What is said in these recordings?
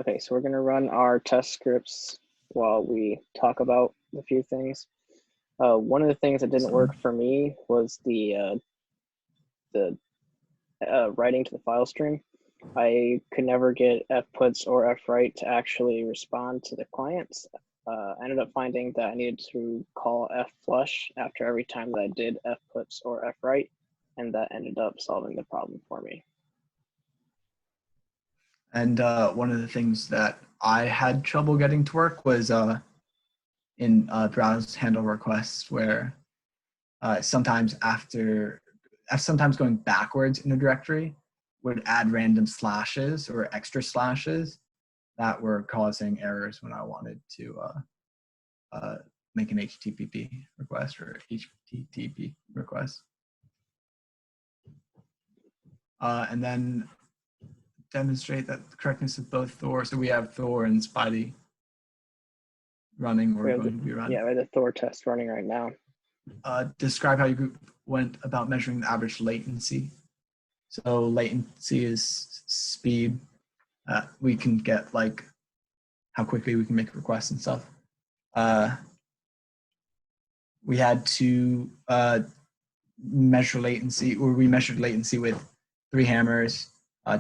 Okay, so we're going to run our test scripts while we talk about a few things. One of the things that didn't work for me was the writing to the file stream. I could never get fputs or fwrite to actually respond to the clients. I ended up finding that I needed to call flush after every time that I did fputs or fwrite, and that ended up solving the problem for me. And one of the things that I had trouble getting to work was in browse handle requests, where sometimes going backwards in a directory would add random slashes or extra slashes that were causing errors when I wanted to make an HTTP request or HTTP request. And then demonstrate that the correctness of both Thor. So we have Thor and Spidey running or going to be running. Yeah, we have the Thor test running right now. Describe how your group went about measuring the average latency. So latency is speed. We can get like how quickly we can make requests and stuff. We had to measure latency, or we measured latency with 3 hammers,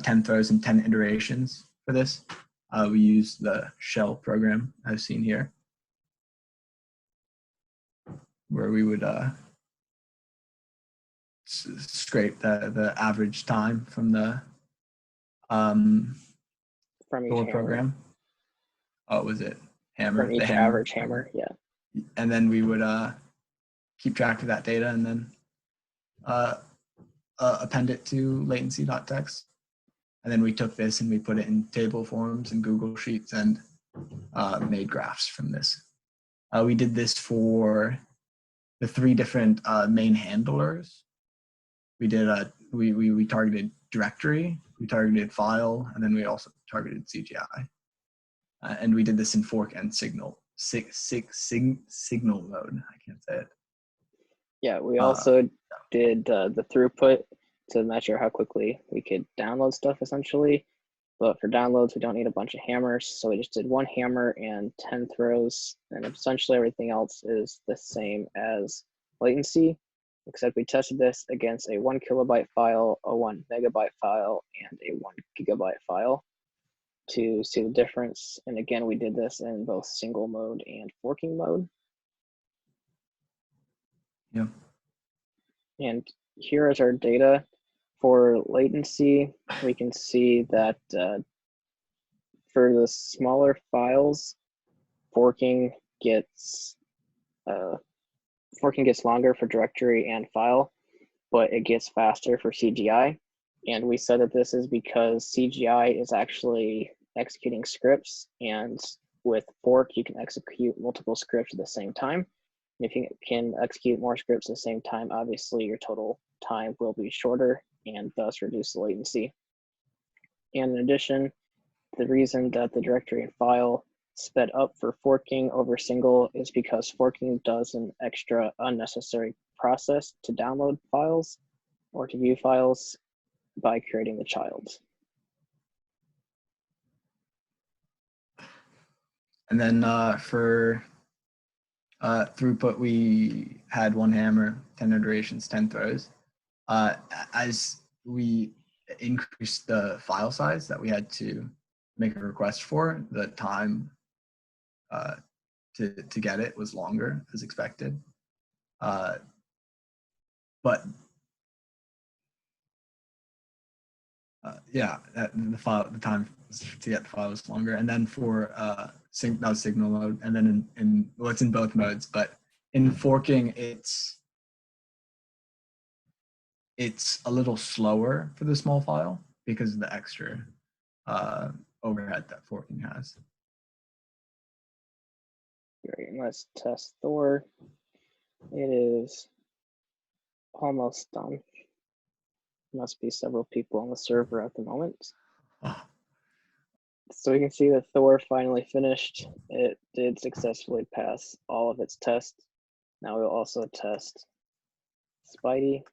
10 throws, and 10 iterations for this. We used the shell program I've seen here, where we would scrape the average time from the from each Thor hammer. program. Oh, was it hammer? From each average hammer, yeah. And then we would keep track of that data and then append it to latency.txt. And then we took this and we put it in table forms and Google Sheets and made graphs from this. We did this for the 3 different main handlers. We did we targeted directory, we targeted file, and then we also targeted CGI. And we did this in fork and signal mode. I can't say it. Yeah, we also did the throughput to measure how quickly we could download stuff essentially. But for downloads, we don't need a bunch of hammers. So we just did 1 hammer and 10 throws. And essentially everything else is the same as latency, except we tested this against a 1 kilobyte file, a 1 megabyte file, and a 1 gigabyte file to see the difference. And again, we did this in both single mode and forking mode. Yeah. And here is our data. For latency, we can see that for the smaller files, forking gets longer for directory and file, but it gets faster for CGI. And we said that this is because CGI is actually executing scripts, and with fork, you can execute multiple scripts at the same time. And if you can execute more scripts at the same time, obviously your total time will be shorter and thus reduce the latency. And in addition, the reason that the directory and file sped up for forking over single is because forking does an extra unnecessary process to download files or to view files by creating the child. And then for throughput, we had 1 hammer, 10 iterations, 10 throws. As we increased the file size that we had to make a request for, the time to get it was longer as expected. But yeah, the time to get the file was longer. And then for that was signal mode, and then well, it's in both modes, but in forking, it's a little slower for the small file because of the extra overhead that forking has. Great, let's test Thor. It is almost done. Must be several people on the server at the moment. So we can see that Thor finally finished. It did successfully pass all of its tests. Now we'll also test Spidey.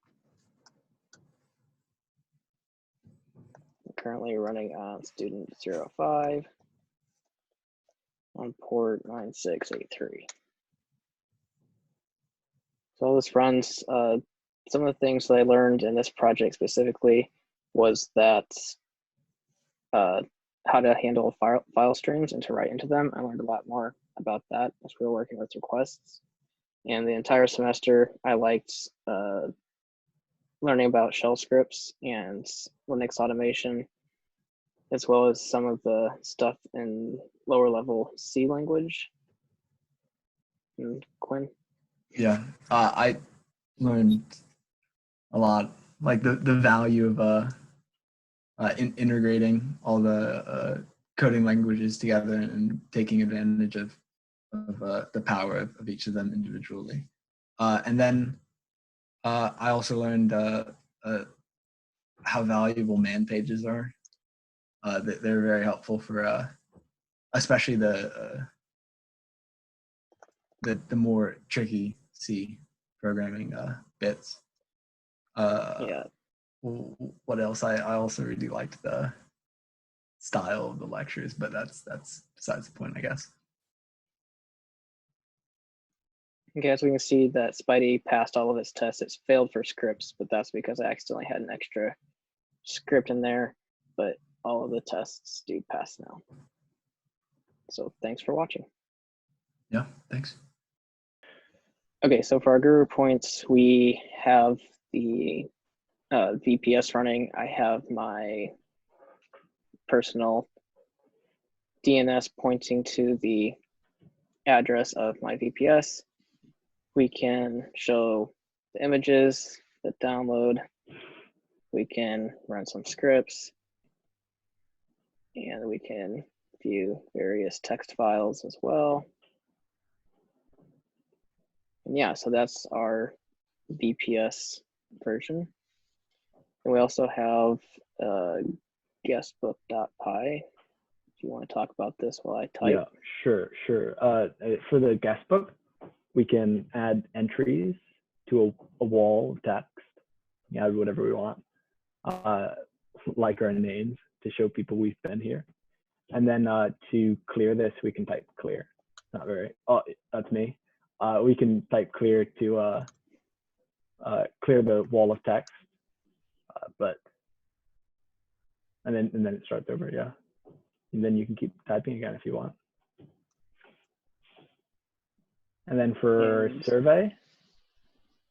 Currently running on student 05. on port 9683. So all this runs. Some of the things that I learned in this project specifically was that how to handle file streams and to write into them. I learned a lot more about that as we were working with requests. And the entire semester, I liked learning about shell scripts and Linux automation, as well as some of the stuff in lower level C language. And Quinn? Yeah, I learned a lot, like the value of integrating all the coding languages together and taking advantage of the power of each of them individually. And then I also learned how valuable man pages are. They're very helpful for especially the more tricky C programming bits. Yeah. What else? I also really liked the style of the lectures, but that's besides the point, I guess. Okay, as we can see that Spidey passed all of its tests. It's failed for scripts, but that's because I accidentally had an extra script in there, but all of the tests do pass now. So thanks for watching. Yeah, thanks. Okay, so for our guru points, we have the VPS running. I have my personal DNS pointing to the address of my VPS. We can show the images, the download. We can run some scripts, and we can view various text files as well. And yeah, so that's our VPS version. And we also have guestbook.py. If you want to talk about this while I type. Yeah, sure. For the guest book, we can add entries to a wall of text. We can add whatever we want, like our names to show people we've been here. And then to clear this, we can type clear. Not very. Oh, that's me. We can type clear to clear the wall of text, and then it starts over. Yeah, and then you can keep typing again if you want. And then for survey,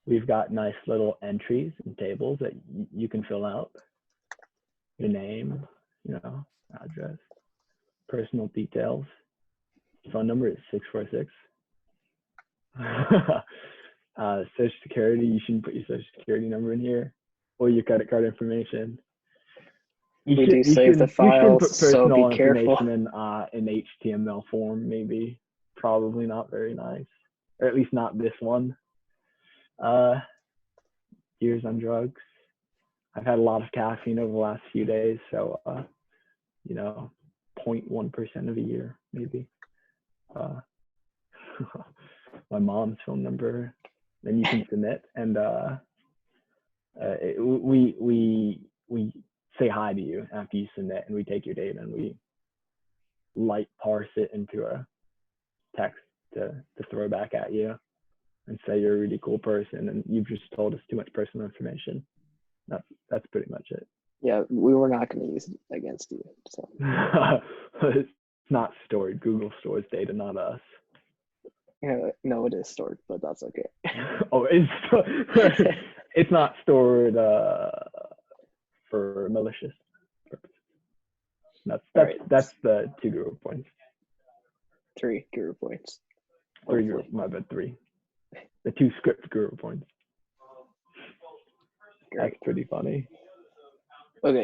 we've got nice little entries and tables that you can fill out. Your name, address, personal details. Phone number is 646. Social security, you shouldn't put your social security number in here or your credit card information. We do save the files, so be careful. In HTML form, maybe. Probably not very nice, or at least not this one. Years on drugs. I've had a lot of caffeine over the last few days, so 0.1% of a year, maybe. My mom's phone number. Then you can submit, and we say hi to you after you submit, and we take your data and we light parse it into a text to throw back at you and say you're a really cool person and you've just told us too much personal information. That's pretty much it. Yeah, we were not going to use it against you. So. It's not stored. Google stores data, not us. No, it is stored, but that's okay. Oh, it's not stored for malicious purposes. That's the 2 guru points. 3 guru points. 3 guru, my bad, 3. The 2 script guru points. Great. That's pretty funny.